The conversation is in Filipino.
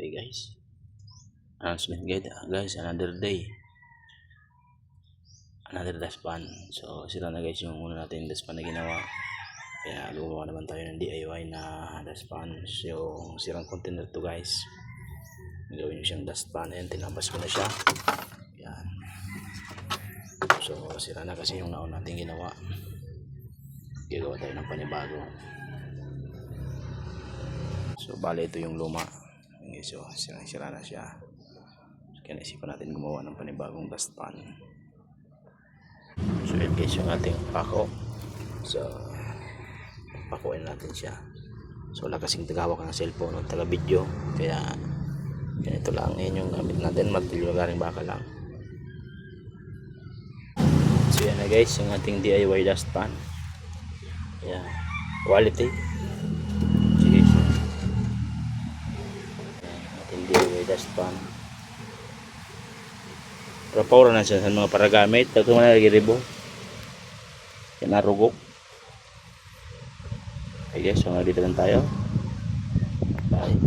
Okay guys, announcement guys, another day, another dustpan. So sila na guys yung una natin dustpan na ginawa. Kaya gumawa naman tayo ng DIY na dustpan. So sirang container to guys, gawin nyo siyang dustpan. Ayan, tinabas ko na siya. Ayan. So sira na kasi yung naon natin ginawa. Gagawa tayo ng panibago. So bale ito yung luma. Okay, so sira na siya. Kaya naisipan natin gumawa ng panibagong dustpan. So yun guys yung ating pako. So pakuin natin siya. So wala kasing tagawak ng cellphone o taga video, kaya ganito lang. Yan yung gamit natin, martilyo galing baka lang. So yan na guys yung ating DIY dustpan. Yeah, quality. Sige, so ating DIY dustpan. Pero pura na siya sa mga paragamit. Ito man nagiribo. Yan narugok. Okay guys, so dito lang tayo. Bye.